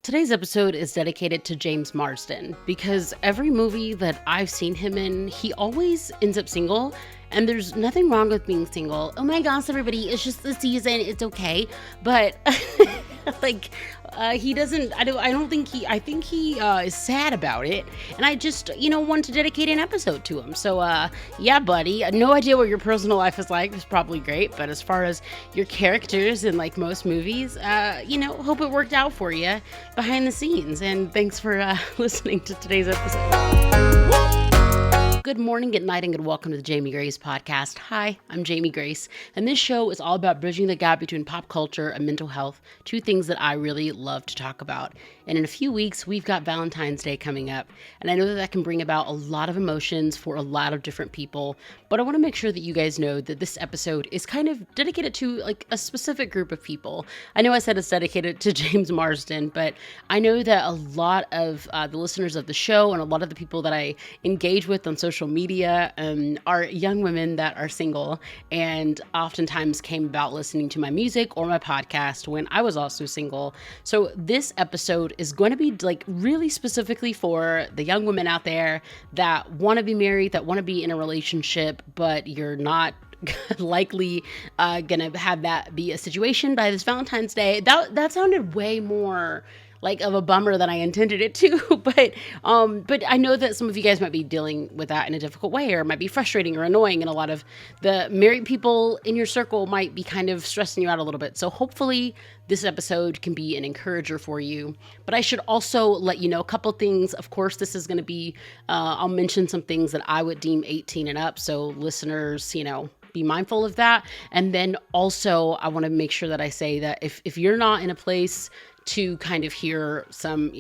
Today's episode is dedicated to James Marsden because every movie that I've seen him in, he always ends up single. And there's nothing wrong with being single. Oh my gosh, everybody, it's just the season, it's okay. But he doesn't, I think he is sad about it. And I just, want to dedicate an episode to him. So, yeah, buddy, no idea what your personal life is like. It's probably great. But as far as your characters in like most movies, hope it worked out for you behind the scenes. And thanks for listening to today's episode. Good morning, good night, and good welcome to the Jamie Grace podcast. Hi, I'm Jamie Grace, and this show is all about bridging the gap between pop culture and mental health, two things that I really love to talk about. And in a few weeks, we've got Valentine's Day coming up, and I know that can bring about a lot of emotions for a lot of different people, but I want to make sure that you guys know that this episode is kind of dedicated to like a specific group of people. I know I said it's dedicated to James Marsden, but I know that a lot of the listeners of the show and a lot of the people that I engage with on social media are young women that are single and oftentimes came about listening to my music or my podcast when I was also single. So this episode is going to be like really specifically for the young women out there that want to be married, that want to be in a relationship, but you're not likely gonna have that be a situation by this Valentine's Day. That sounded way more like of a bummer than I intended it to, but I know that some of you guys might be dealing with that in a difficult way, or it might be frustrating or annoying, and a lot of the married people in your circle might be kind of stressing you out a little bit. So hopefully this episode can be an encourager for you. But I should also let you know a couple things. Of course, this is going to be, I'll mention some things that I would deem 18 and up. So listeners, be mindful of that. And then also I want to make sure that I say that if you're not in a place to kind of hear some,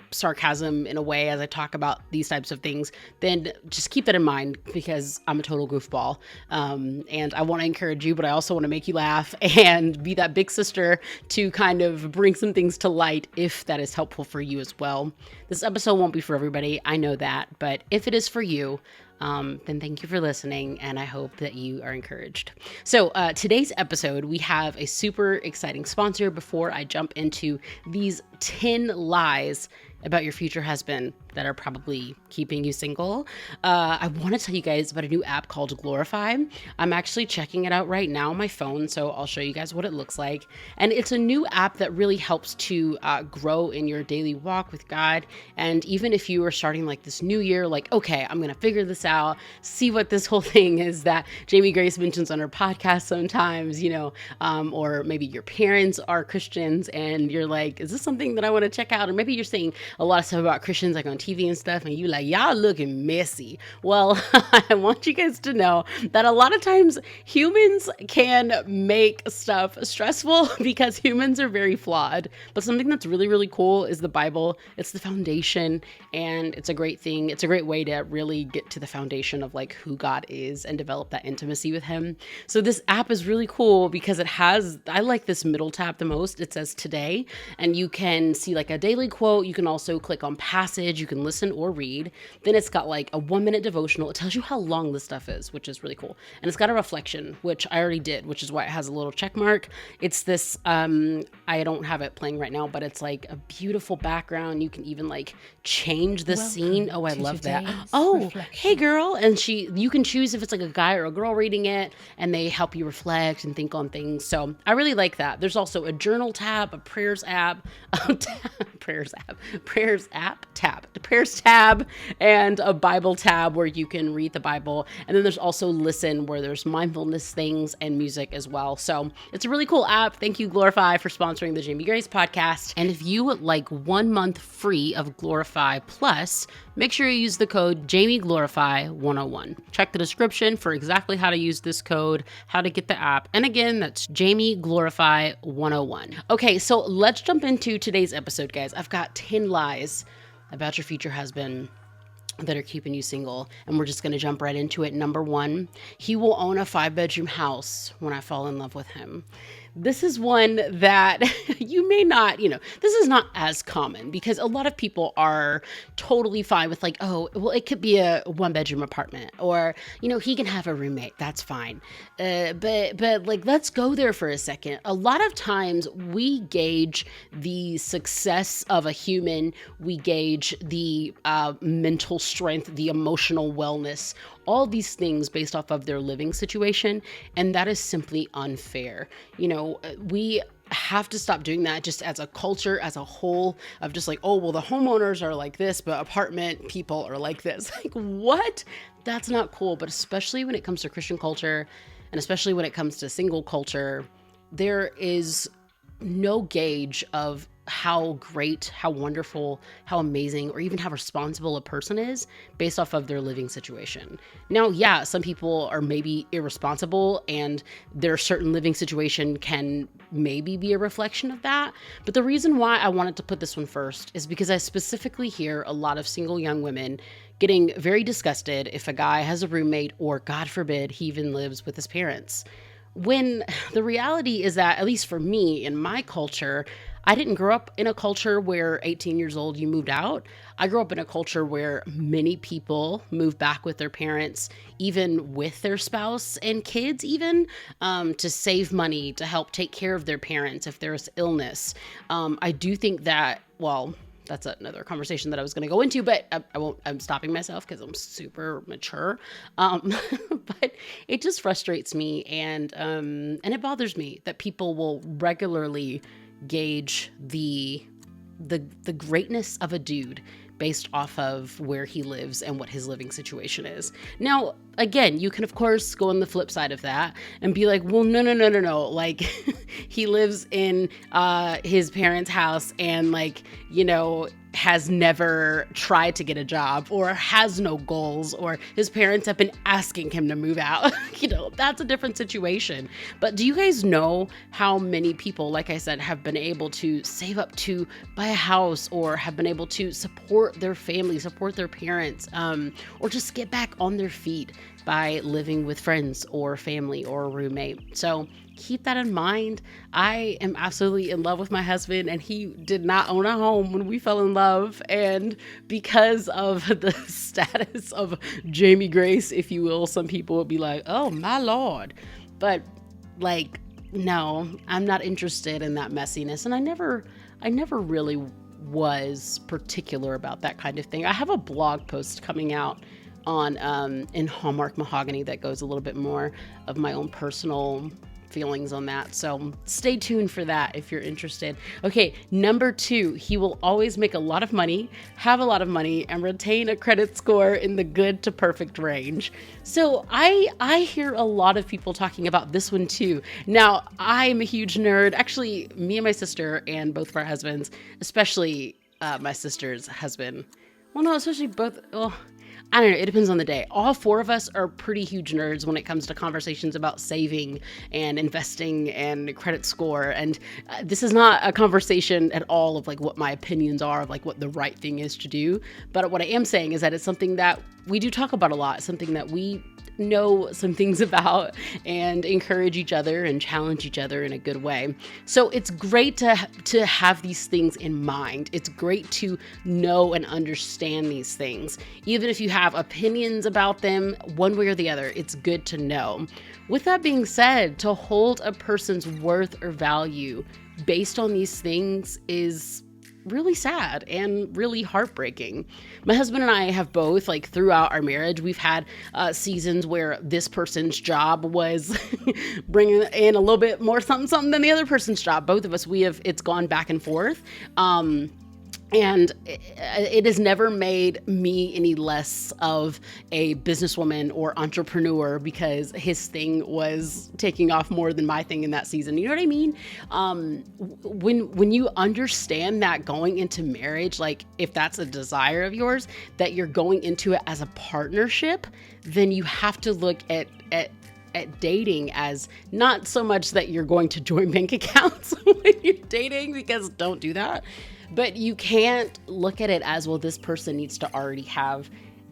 sarcasm in a way as I talk about these types of things, then just keep that in mind because I'm a total goofball. And I want to encourage you, but I also want to make you laugh and be that big sister to kind of bring some things to light if that is helpful for you as well. This episode won't be for everybody. I know that, but if it is for you, then thank you for listening, and I hope that you are encouraged. So today's episode, we have a super exciting sponsor before I jump into these 10 lies about your future husband that are probably keeping you single. I want to tell you guys about a new app called Glorify. I'm actually checking it out right now on my phone, so I'll show you guys what it looks like. And it's a new app that really helps to grow in your daily walk with God. And even if you are starting like this new year, like, okay, I'm going to figure this out, see what this whole thing is that Jamie Grace mentions on her podcast sometimes, or maybe your parents are Christians and you're like, is this something that I want to check out? Or maybe you're saying a lot of stuff about Christians like on TV and stuff, and you like, y'all looking messy. Well, I want you guys to know that a lot of times humans can make stuff stressful because humans are very flawed. But something that's really, really cool is the Bible. It's the foundation, and it's a great thing. It's a great way to really get to the foundation of like who God is and develop that intimacy with him. So this app is really cool because I like this middle tab the most. It says today, and you can see like a daily quote. You can also click on passage. You can listen or read. Then it's got like a 1-minute devotional. It tells you how long this stuff is, which is really cool. And it's got a reflection, which I already did, which is why it has a little check mark. It's this, I don't have it playing right now, but it's like a beautiful background. You can even like change the scene. Oh, I love that. Oh, reflection. Hey girl. And you can choose if it's like a guy or a girl reading it, and they help you reflect and think on things. So I really like that. There's also a journal tab, a prayers tab, and a Bible tab where you can read the Bible. And then there's also listen, where there's mindfulness things and music as well. So it's a really cool app. Thank you, Glorify, for sponsoring the Jamie Grace podcast. And if you would like 1 month free of Glorify Plus, make sure you use the code JamieGlorify101. Check the description for exactly how to use this code, how to get the app. And again, that's JamieGlorify101. Okay, so let's jump into today's episode, guys. I've got 10 lies about your future husband that are keeping you single, and we're just going to jump right into it. Number 1, he will own a 5-bedroom house when I fall in love with him. this is one that you may not, this is not as common because a lot of people are totally fine with like, oh, well, it could be a 1-bedroom apartment or, he can have a roommate. That's fine. But like, let's go there for a second. A lot of times we gauge the success of a human. We gauge the mental strength, the emotional wellness, all these things based off of their living situation. And that is simply unfair. We have to stop doing that just as a culture, as a whole, of just like, oh, well, the homeowners are like this, but apartment people are like this. Like, what? That's not cool. But especially when it comes to Christian culture, and especially when it comes to single culture, there is no gauge of how great, how wonderful, how amazing, or even how responsible a person is based off of their living situation. Now, yeah, some people are maybe irresponsible and their certain living situation can maybe be a reflection of that. But the reason why I wanted to put this one first is because I specifically hear a lot of single young women getting very disgusted if a guy has a roommate or, God forbid, he even lives with his parents. When the reality is that, at least for me, in my culture, I didn't grow up in a culture where 18 years old, you moved out. I grew up in a culture where many people move back with their parents, even with their spouse and kids, even to save money, to help take care of their parents if there's illness. I do think that, well, that's another conversation that I was going to go into, but I won't, I'm stopping myself because I'm super mature. But it just frustrates me and it bothers me that people will regularly gauge the greatness of a dude based off of where he lives and what his living situation is. Now, again, you can of course go on the flip side of that and be like, well, no. Like he lives in his parents' house and like, has never tried to get a job or has no goals, or his parents have been asking him to move out. That's a different situation. But do you guys know how many people, like I said, have been able to save up to buy a house or have been able to support their family, support their parents, or just get back on their feet by living with friends or family or a roommate? So keep that in mind. I am absolutely in love with my husband, and he did not own a home when we fell in love. And because of the status of Jamie Grace, if you will, some people would be like, oh my Lord. But like, no, I'm not interested in that messiness. And I never really was particular about that kind of thing. I have a blog post coming out on in Hallmark Mahogany that goes a little bit more of my own personal feelings on that. So stay tuned for that if you're interested. Okay, number 2, he will always make a lot of money, have a lot of money, and retain a credit score in the good to perfect range. So I hear a lot of people talking about this one too. Now, I'm a huge nerd. Actually, me and my sister and both of our husbands, especially my sister's husband. Well, no, especially both. Well, I don't know. It depends on the day. All 4 of us are pretty huge nerds when it comes to conversations about saving and investing and credit score. And this is not a conversation at all of like what my opinions are of like what the right thing is to do. But what I am saying is that it's something that we do talk about a lot, something that we know some things about and encourage each other and challenge each other in a good way. So it's great to have these things in mind. It's great to know and understand these things. Even if you have opinions about them one way or the other, it's good to know. With that being said, to hold a person's worth or value based on these things is really sad and really heartbreaking. My husband and I have both, like throughout our marriage, we've had seasons where this person's job was bringing in a little bit more something than the other person's job. Both of us, it's gone back and forth. And it has never made me any less of a businesswoman or entrepreneur because his thing was taking off more than my thing in that season. You know what I mean? When you understand that going into marriage, like if that's a desire of yours, that you're going into it as a partnership, then you have to look at dating as not so much that you're going to join bank accounts when you're dating, because don't do that. But you can't look at it as, well, this person needs to already have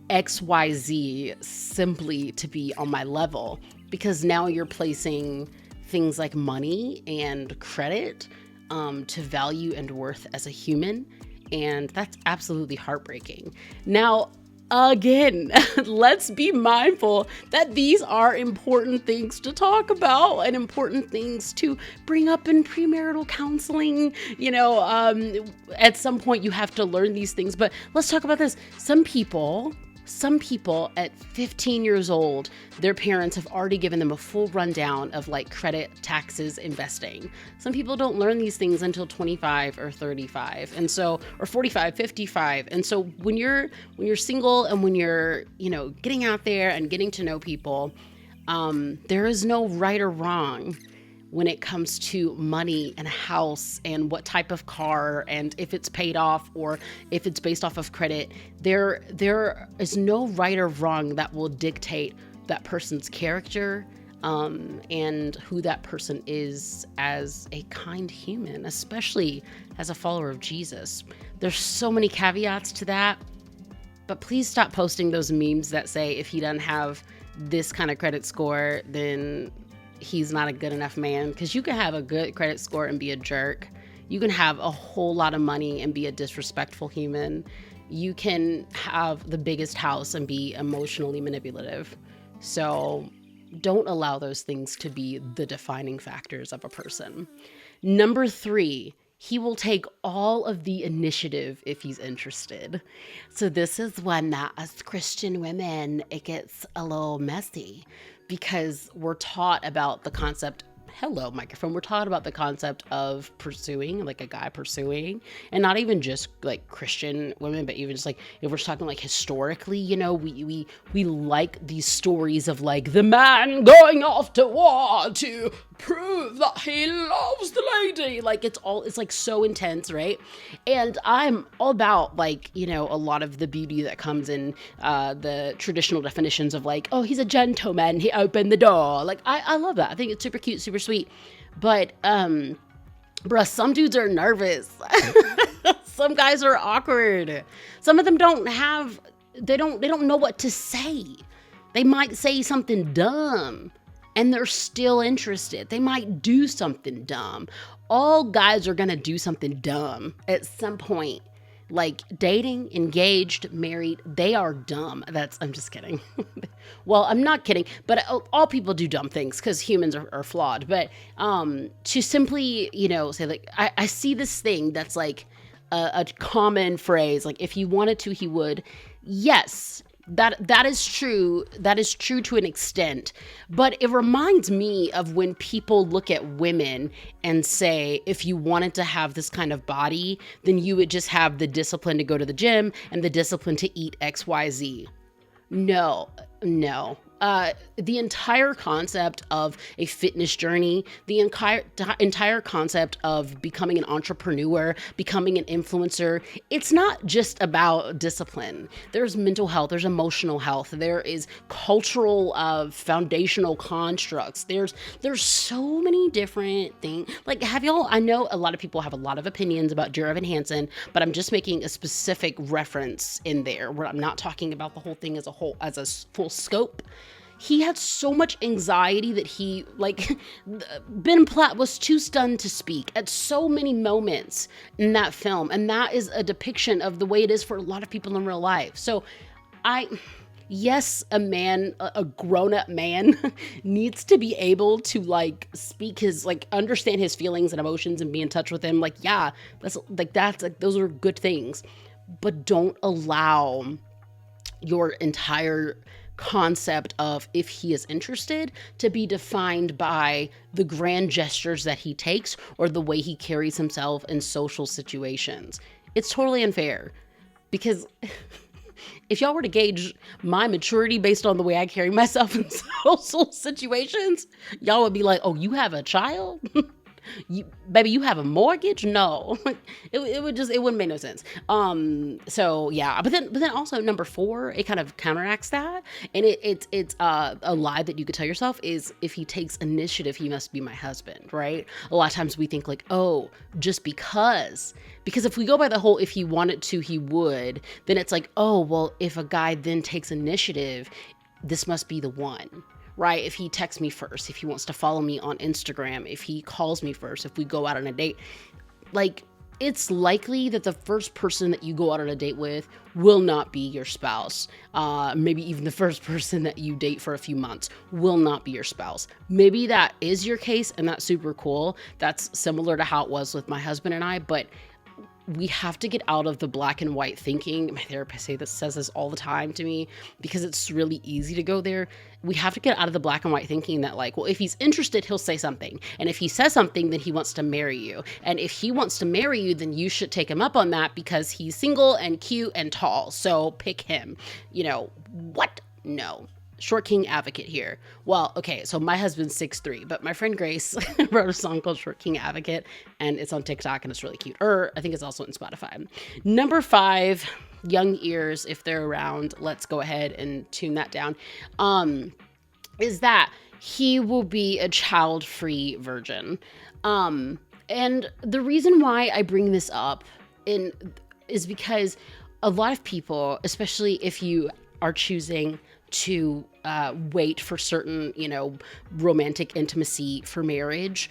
XYZ simply to be on my level, because now you're placing things like money and credit to value and worth as a human. And that's absolutely heartbreaking. Now, again, let's be mindful that these are important things to talk about and important things to bring up in premarital counseling. At some point you have to learn these things, but let's talk about this. Some people at 15 years old, their parents have already given them a full rundown of like credit, taxes, investing. Some people don't learn these things until 25 or 35. And so, or 45, 55. And so when you're single and when you're, getting out there and getting to know people, there is no right or wrong when it comes to money and a house and what type of car and if it's paid off or if it's based off of credit. There is no right or wrong that will dictate that person's character and who that person is as a kind human, especially as a follower of Jesus. There's so many caveats to that, but please stop posting those memes that say if he doesn't have this kind of credit score, then he's not a good enough man, because you can have a good credit score and be a jerk. You can have a whole lot of money and be a disrespectful human. You can have the biggest house and be emotionally manipulative. So don't allow those things to be the defining factors of a person. Number 3, he will take all of the initiative if he's interested. So this is when as Christian women, it gets a little messy, because we're taught about the concept, hello microphone, we're taught about the concept of pursuing, like a guy pursuing, and not even just like Christian women, but even just like, if we're talking like historically, we like these stories of like the man going off to war to prove that he loves the lady. Like it's like so intense, right? And I'm all about like, a lot of the beauty that comes in the traditional definitions of like, oh, he's a gentleman, he opened the door. Like I love that. I think it's super cute, super sweet. But bruh, some dudes are nervous. Some guys are awkward. Some of them they don't know what to say. They might say something dumb and they're still interested. They might do something dumb. All guys are gonna do something dumb at some point. Like dating, engaged, married, they are dumb. I'm just kidding. Well, I'm not kidding, but all people do dumb things because humans are flawed. But to simply, say like, I see this thing that's like a common phrase, like if he wanted to, he would. Yes, that is true. That is true to an extent. But it reminds me of when people look at women and say, if you wanted to have this kind of body, then you would just have the discipline to go to the gym and the discipline to eat XYZ. No. The entire concept of a fitness journey, the entire concept of becoming an entrepreneur, becoming an influencer, it's not just about discipline. There's mental health, there's emotional health, there is cultural foundational constructs. There's so many different things. Like, I know a lot of people have a lot of opinions about Dear Evan Hansen, but I'm just making a specific reference in there where I'm not talking about the whole thing as a full scope. He had so much anxiety that Ben Platt was too stunned to speak at so many moments in that film. And that is a depiction of the way it is for a lot of people in real life. So yes, a grown-up man needs to be able to speak understand his feelings and emotions and be in touch with him. Those are good things, but don't allow your entire concept of if he is interested to be defined by the grand gestures that he takes or the way he carries himself in social situations. It's totally unfair, because if y'all were to gauge my maturity based on the way I carry myself in social situations, y'all would be like, oh, you have a child? Baby, you have a mortgage? No. it wouldn't make no sense. So yeah, but then also number 4, it kind of counteracts that, and it's a lie that you could tell yourself is, if he takes initiative, he must be my husband, right? A lot of times we think like, oh, just because if we go by the whole, if he wanted to, he would, then it's like, oh, well, if a guy then takes initiative, this must be the one. right? If he texts me first, if he wants to follow me on Instagram, if he calls me first, if we go out on a date, like, it's likely that the first person that you go out on a date with will not be your spouse. Maybe even the first person that you date for a few months will not be your spouse. Maybe that is your case, and that's super cool. That's similar to how it was with my husband and I, but we have to get out of the black and white thinking. My therapist says this all the time to me because it's really easy to go there. We have to get out of the black and white thinking that, like, well, if he's interested, he'll say something. And if he says something, then he wants to marry you. And if he wants to marry you, then you should take him up on that because he's single and cute and tall. So pick him. What? No. Short King advocate here. Well, okay, so my husband's 6'3", but my friend Grace wrote a song called Short King Advocate, and it's on TikTok, and it's really cute. I think it's also on Spotify. Number 5, young ears, if they're around, let's go ahead and tune that down, is that he will be a child-free virgin. And the reason why I bring this up is because a lot of people, especially if you are choosing to wait for certain, romantic intimacy for marriage,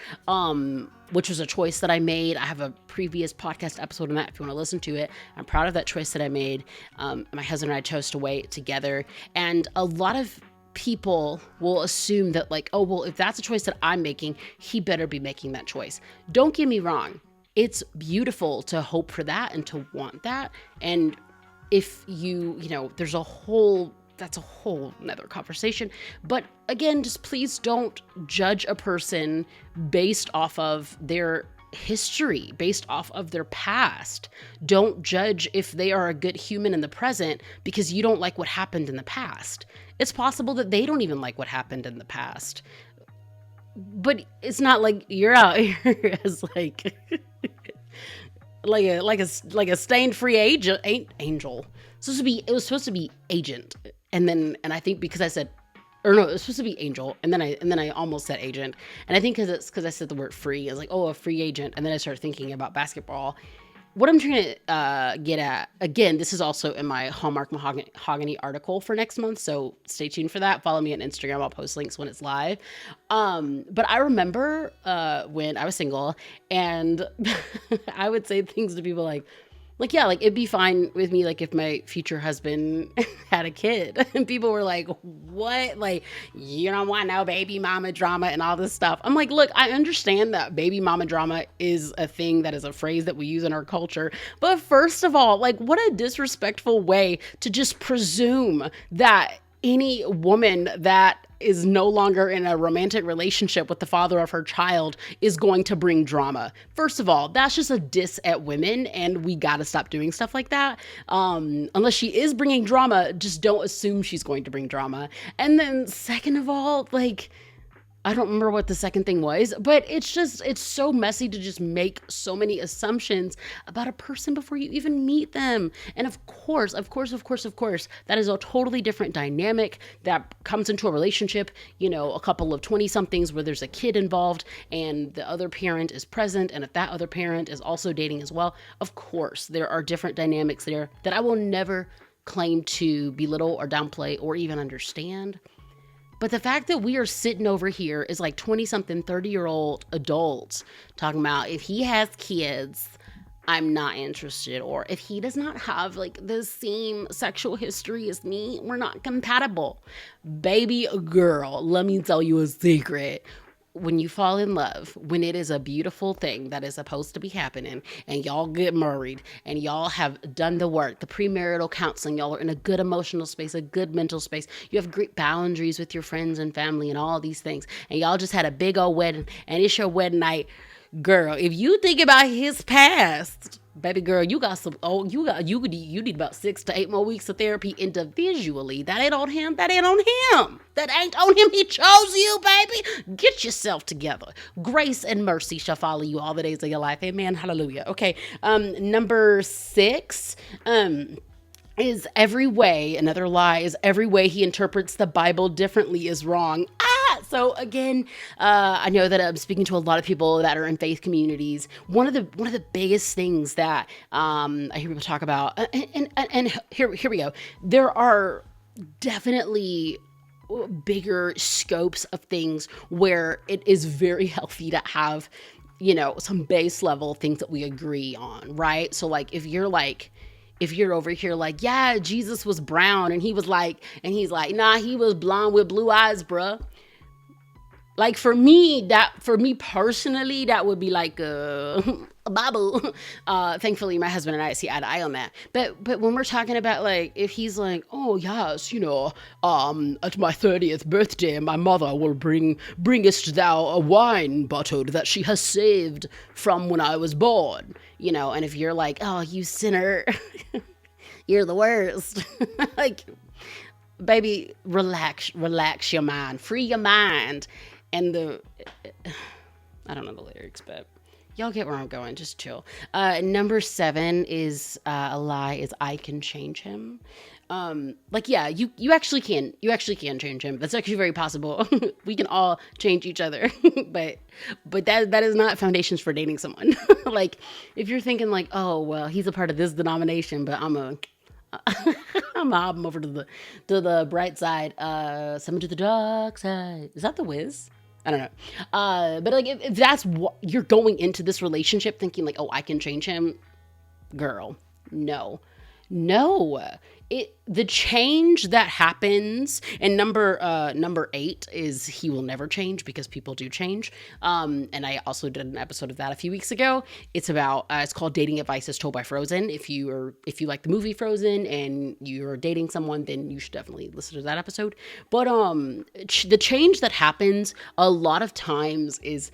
which was a choice that I made. I have a previous podcast episode on that if you want to listen to it. I'm proud of that choice that I made. My husband and I chose to wait together. And a lot of people will assume that, like, oh, well, if that's a choice that I'm making, he better be making that choice. Don't get me wrong. It's beautiful to hope for that and to want that. And if that's a whole nother conversation. But again, just please don't judge a person based off of their history, based off of their past. Don't judge if they are a good human in the present because you don't like what happened in the past. It's possible that they don't even like what happened in the past. But it's not like you're out here as like a stained free angel. It was supposed to be agent. And I think because I said, or no, it was supposed to be angel. And then I almost said agent. And I think because I said the word free, I was like, oh, a free agent. And then I started thinking about basketball. What I'm trying to get at, again, this is also in my Hallmark Mahogany article for next month, so stay tuned for that. Follow me on Instagram. I'll post links when it's live. But I remember when I was single, and I would say things to people like, yeah, like, it'd be fine with me, like, if my future husband had a kid. And people were like, what? Like, you don't want no baby mama drama and all this stuff. I'm like, look, I understand that baby mama drama is a thing, that is a phrase that we use in our culture. But first of all, like, what a disrespectful way to just presume that any woman that is no longer in a romantic relationship with the father of her child is going to bring drama. First of all, that's just a diss at women, and we gotta stop doing stuff like that. Unless she is bringing drama, just don't assume she's going to bring drama. And then second of all, like, I don't remember what the second thing was, but it's so messy to just make so many assumptions about a person before you even meet them. And of course, that is a totally different dynamic that comes into a relationship, a couple of 20-somethings where there's a kid involved and the other parent is present. And if that other parent is also dating as well, of course, there are different dynamics there that I will never claim to belittle or downplay or even understand. But the fact that we are sitting over here is like 20-something, 30-year-old adults talking about, if he has kids, I'm not interested. Or if he does not have like the same sexual history as me, we're not compatible. Baby girl, let me tell you a secret. When you fall in love, when it is a beautiful thing that is supposed to be happening, and y'all get married, and y'all have done the work, the premarital counseling, y'all are in a good emotional space, a good mental space, you have great boundaries with your friends and family and all these things, and y'all just had a big old wedding, and it's your wedding night, girl, if you think about his past, baby girl, you need about 6 to 8 more weeks of therapy individually. That ain't on him. That ain't on him. He chose you, baby. Get yourself together. Grace and mercy shall follow you all the days of your life. Amen. Hallelujah. Okay. Number 6, is every way he interprets the Bible differently is wrong. So again, I know that I'm speaking to a lot of people that are in faith communities. One of the biggest things that I hear people talk about, and here we go. There are definitely bigger scopes of things where it is very healthy to have, some base level things that we agree on, right? So like if you're over here like, yeah, Jesus was brown and he's like, nah, he was blonde with blue eyes, bruh. Like for me personally, that would be like a Bible. Thankfully, my husband and I see eye to eye on that. But when we're talking about like, if he's like, oh yes, at my 30th birthday, my mother will bringest thou a wine bottled that she has saved from when I was born, and if you're like, oh, you sinner, you're the worst, like, baby, relax your mind, free your mind. And I don't know the lyrics, but y'all get where I'm going. Just chill. Number 7 is a lie. Is I can change him. Like, yeah, you actually can. You actually can change him. That's actually very possible. We can all change each other, but that is not foundations for dating someone. Like, if you're thinking like, oh well, he's a part of this denomination, but I'm a mob him over to the bright side. Summon to the dark side. Is that the Wiz? I don't know. But like, if that's what you're going into this relationship thinking like, oh, I can change him, girl, no. The change that happens, and number 8 is he will never change because people do change. And I also did an episode of that a few weeks ago. It's about it's called Dating Advice as Told by Frozen. If you like the movie Frozen and you're dating someone, then you should definitely listen to that episode. But the change that happens a lot of times is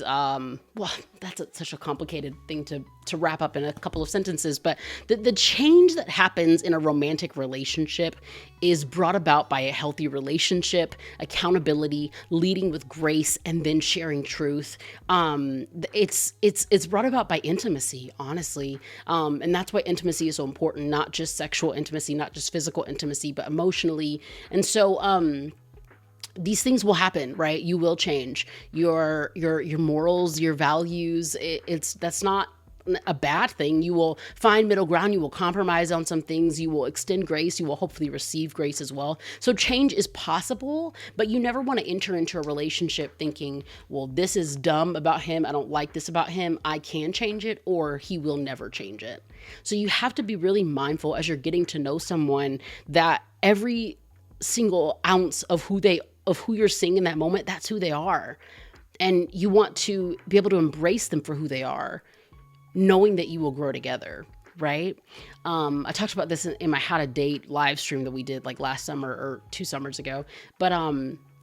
well, that's such a complicated thing to wrap up in a couple of sentences, but the change that happens in a romantic relationship is brought about by a healthy relationship, accountability, leading with grace, and then sharing truth. It's brought about by intimacy, honestly, and that's why intimacy is so important. Not just sexual intimacy, not just physical intimacy, but emotionally. And so these things will happen, right? You will change your morals, your values. That's not a bad thing. You will find middle ground. You will compromise on some things. You will extend grace. You will hopefully receive grace as well. So change is possible, but you never want to enter into a relationship thinking, well, this is dumb about him. I don't like this about him. I can change it, or he will never change it. So you have to be really mindful as you're getting to know someone that every single ounce of who you're seeing in that moment, that's who they are. And you want to be able to embrace them for who they are, knowing that you will grow together, right? I talked about this in my How to Date live stream that we did like last summer or 2 summers ago. But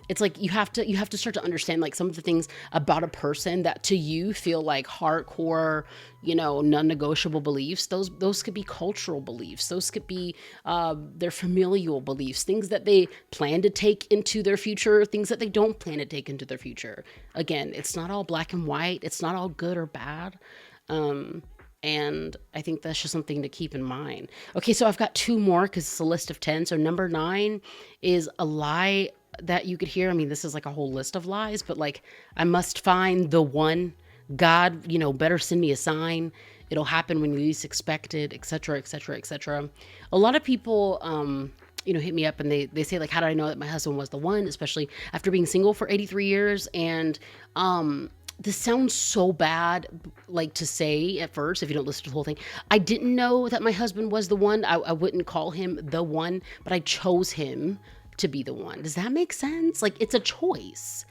it's like you have to start to understand like some of the things about a person that to you feel like hardcore, non-negotiable beliefs. Those could be cultural beliefs. Those could be their familial beliefs, things that they plan to take into their future, things that they don't plan to take into their future. Again, it's not all black and white. It's not all good or bad. And I think that's just something to keep in mind. Okay, so I've got 2 more because it's a list of 10. So number 9 is a lie that you could hear. I mean, this is like a whole list of lies, but like, I must find the one. God, better send me a sign. It'll happen when you least expect it, etc., etc., etc. A lot of people, hit me up and they say like, how did I know that my husband was the one, especially after being single for 83 years? And, this sounds so bad, like to say at first, if you don't listen to the whole thing. I didn't know that my husband was the one. I wouldn't call him the one, but I chose him to be the one. Does that make sense? Like, it's a choice.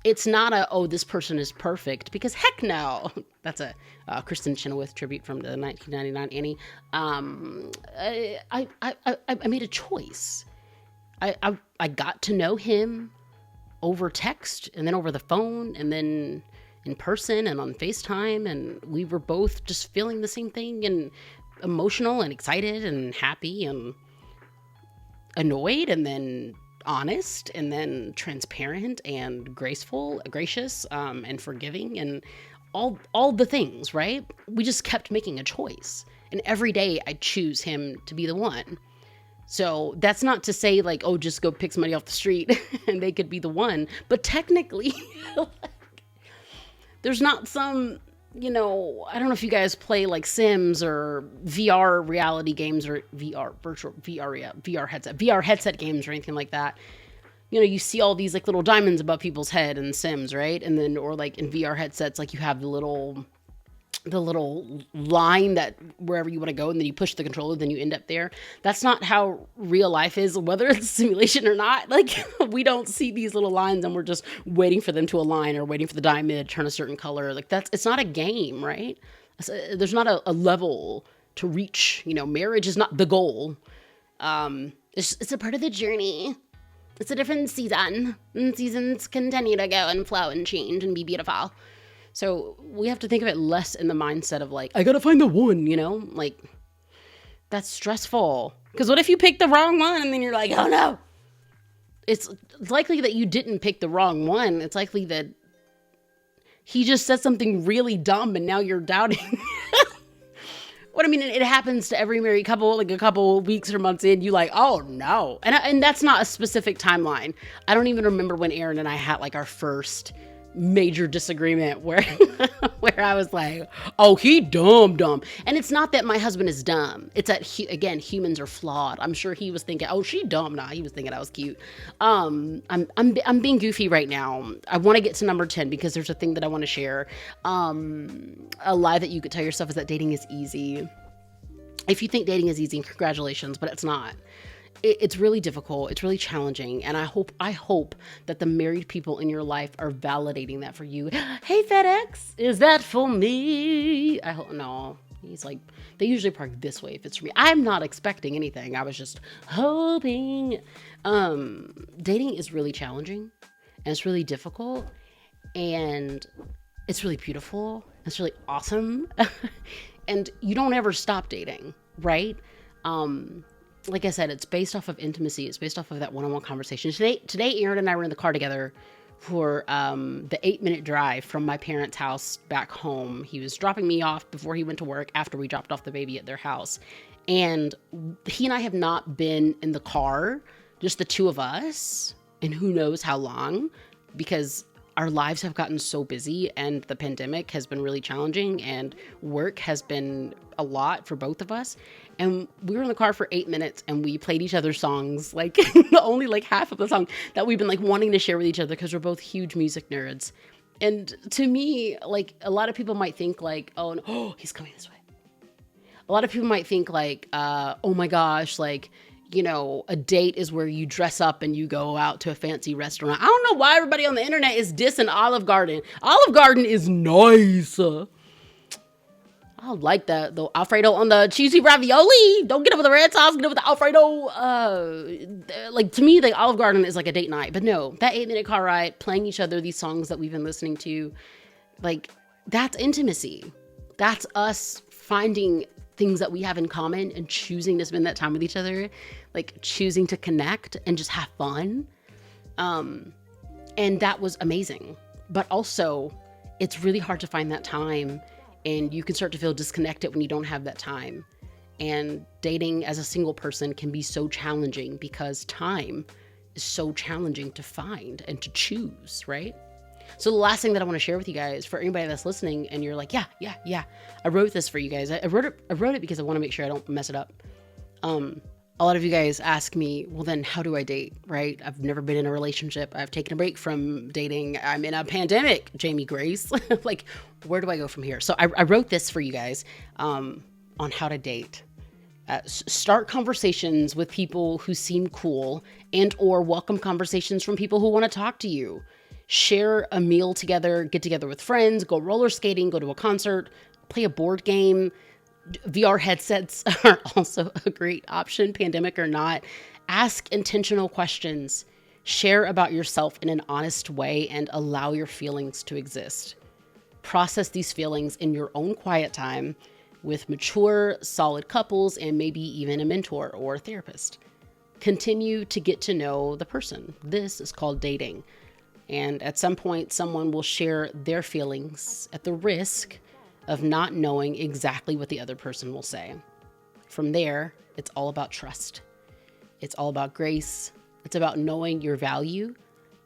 It's not this person is perfect, because heck no. That's a Kristen Chenoweth tribute from the 1999 Annie. I made a choice. I got to know him over text, and then over the phone, and then in person and on FaceTime, and we were both just feeling the same thing, and emotional and excited and happy and annoyed, and then honest, and then transparent and gracious, and forgiving, and all the things, right? We just kept making a choice, and every day I choose him to be the one. So that's not to say like, oh, just go pick somebody off the street and they could be the one, but technically there's not some, I don't know if you guys play like Sims or VR reality games or VR headset games or anything like that. you see all these like little diamonds above people's head in Sims, right? And then, or like in VR headsets, like you have the little line that wherever you want to go, and then you push the controller, then you end up there. That's not how real life is, whether it's a simulation or not. Like, we don't see these little lines and we're just waiting for them to align or waiting for the diamond to turn a certain color. Like, it's not a game, right? There's not a level to reach. Marriage is not the goal. It's a part of the journey. It's a different season, and seasons continue to go and flow and change and be beautiful. So we have to think of it less in the mindset of like, I gotta find the one, like that's stressful. Because what if you pick the wrong one and then you're like, oh no? It's likely that you didn't pick the wrong one. It's likely that he just said something really dumb and now you're doubting. What I mean, it happens to every married couple, like a couple weeks or months in, you like, oh no. And that's not a specific timeline. I don't even remember when Aaron and I had like our first major disagreement where where I was like, oh, he dumb. And it's not that my husband is dumb. It's that, again, humans are flawed. I'm sure he was thinking, oh, she dumb. Nah, he was thinking I was cute. I'm being goofy right now. I want to get to number 10 because there's a thing that I want to share. A lie that you could tell yourself is that dating is easy. If you think dating is easy, congratulations, but it's not. It's really difficult. It's really challenging. And I hope that the married people in your life are validating that for you. Hey, FedEx, is that for me? I hope, no. He's like, they usually park this way if it's for me. I'm not expecting anything. I was just hoping. Dating is really challenging and it's really difficult and it's really beautiful. It's really awesome. And you don't ever stop dating, right? Like I said, it's based off of intimacy. It's based off of that one-on-one conversation. Today, Aaron and I were in the car together for the 8-minute drive from my parents' house back home. He was dropping me off before he went to work after we dropped off the baby at their house. And he and I have not been in the car, just the two of us, and who knows how long, because our lives have gotten so busy and the pandemic has been really challenging and work has been a lot for both of us. And we were in the car for 8 minutes and we played each other's songs, like only like half of the song that we've been like wanting to share with each other because we're both huge music nerds. And to me, like a lot of people might think like, oh, no, oh, he's coming this way. A lot of people might think like, oh my gosh, like, a date is where you dress up and you go out to a fancy restaurant. I don't know why everybody on the internet is dissing Olive Garden. Olive Garden is nice. I like that, the Alfredo on the cheesy ravioli. Don't get it with the red sauce, get it with the Alfredo. Like, to me, the Olive Garden is like a date night. But no, that 8-minute car ride, playing each other these songs that we've been listening to, like, that's intimacy. That's us finding things that we have in common and choosing to spend that time with each other, like choosing to connect and just have fun. And that was amazing. But also, it's really hard to find that time. And you can start to feel disconnected when you don't have that time. And dating as a single person can be so challenging because time is so challenging to find and to choose, right? So the last thing that I want to share with you guys, for anybody that's listening and you're like, yeah, I wrote this for you guys. I wrote it because I want to make sure I don't mess it up. A lot of you guys ask me, well, then how do I date, right? I've never been in a relationship. I've taken a break from dating. I'm in a pandemic, Jamie Grace. Like, where do I go from here? So I wrote this for you guys on how to date. Start conversations with people who seem cool and or welcome conversations from people who want to talk to you. Share a meal together, get together with friends, go roller skating, go to a concert, play a board game. VR headsets are also a great option, pandemic or not. Ask intentional questions. Share about yourself in an honest way and allow your feelings to exist. Process these feelings in your own quiet time with mature, solid couples and maybe even a mentor or a therapist. Continue to get to know the person. This is called dating. And at some point, someone will share their feelings at the risk of not knowing exactly what the other person will say. From there, it's all about trust. It's all about grace. It's about knowing your value,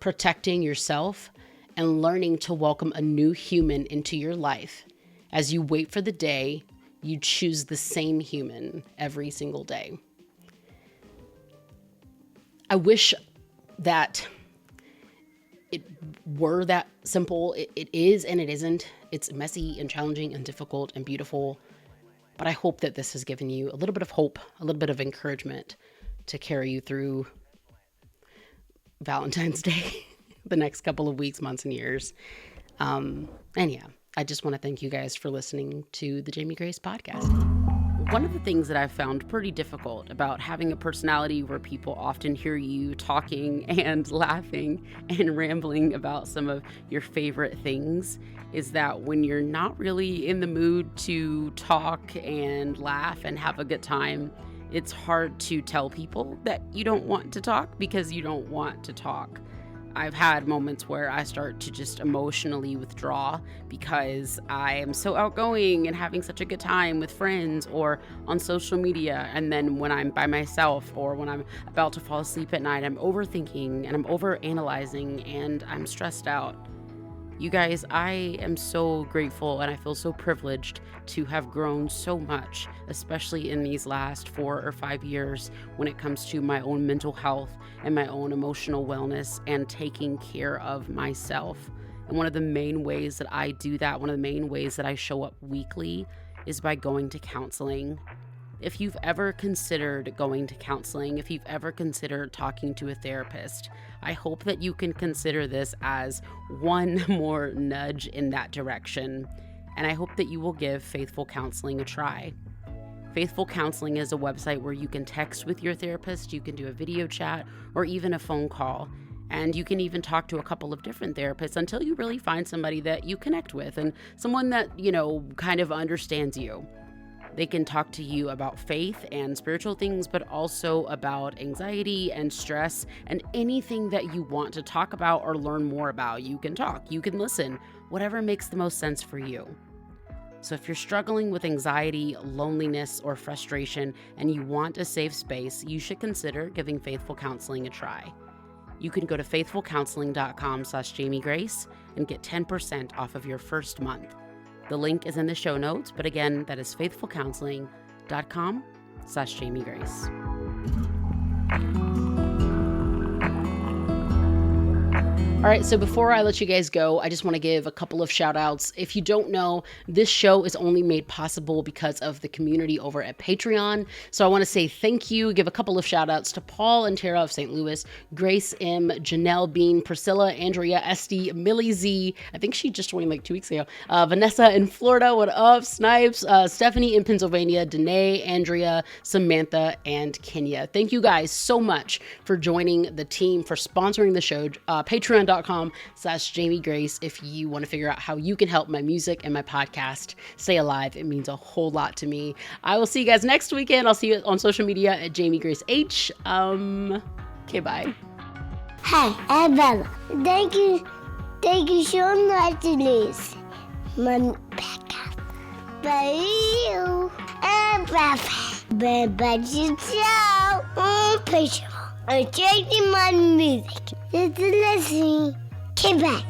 protecting yourself, and learning to welcome a new human into your life as you wait for the day you choose the same human every single day. I wish that it were that simple. It is and it isn't. It's messy and challenging and difficult and beautiful. But I hope that this has given you a little bit of hope, a little bit of encouragement to carry you through Valentine's Day, the next couple of weeks, months, and years. And yeah, I just want to thank you guys for listening to the Jamie Grace podcast. One of the things that I've found pretty difficult about having a personality where people often hear you talking and laughing and rambling about some of your favorite things is that when you're not really in the mood to talk and laugh and have a good time, it's hard to tell people that you don't want to talk because you don't want to talk. I've had moments where I start to just emotionally withdraw because I am so outgoing and having such a good time with friends or on social media. And then when I'm by myself or when I'm about to fall asleep at night, I'm overthinking and I'm overanalyzing and I'm stressed out. You guys, I am so grateful and I feel so privileged to have grown so much, especially in these last 4 or 5 years when it comes to my own mental health and my own emotional wellness and taking care of myself. And one of the main ways that I do that, one of the main ways that I show up weekly is by going to counseling. If you've ever considered going to counseling, if you've ever considered talking to a therapist, I hope that you can consider this as one more nudge in that direction. And I hope that you will give Faithful Counseling a try. Faithful Counseling is a website where you can text with your therapist, you can do a video chat, or even a phone call. And you can even talk to a couple of different therapists until you really find somebody that you connect with and someone that, kind of understands you. They can talk to you about faith and spiritual things, but also about anxiety and stress and anything that you want to talk about or learn more about. You can talk, you can listen, whatever makes the most sense for you. So if you're struggling with anxiety, loneliness, or frustration, and you want a safe space, you should consider giving Faithful Counseling a try. You can go to faithfulcounseling.com/JamieGrace and get 10% off of your first month. The link is in the show notes, but again, that is faithfulcounseling.com/JamieGrace. All right, so before I let you guys go, I just want to give a couple of shout outs. If you don't know, this show is only made possible because of the community over at Patreon. So I want to say thank you, give a couple of shout outs to Paul and Tara of St. Louis, Grace M, Janelle Bean, Priscilla, Andrea, Esty, Millie Z, I think she just joined like 2 weeks ago, Vanessa in Florida, what up, Snipes, Stephanie in Pennsylvania, Danae, Andrea, Samantha, and Kenya. Thank you guys so much for joining the team, for sponsoring the show. Patreon.com/JamieGrace if you want to figure out how you can help my music and my podcast stay alive. It means a whole lot to me. I will see you guys next weekend. I'll see you on social media at JamieGraceH. Okay, bye. Hi, I'm Bella. Thank you so much to listen. My podcast. Bye. And bye. Bye. Show on Patreon. I'm changing my music. Just listen. Come back.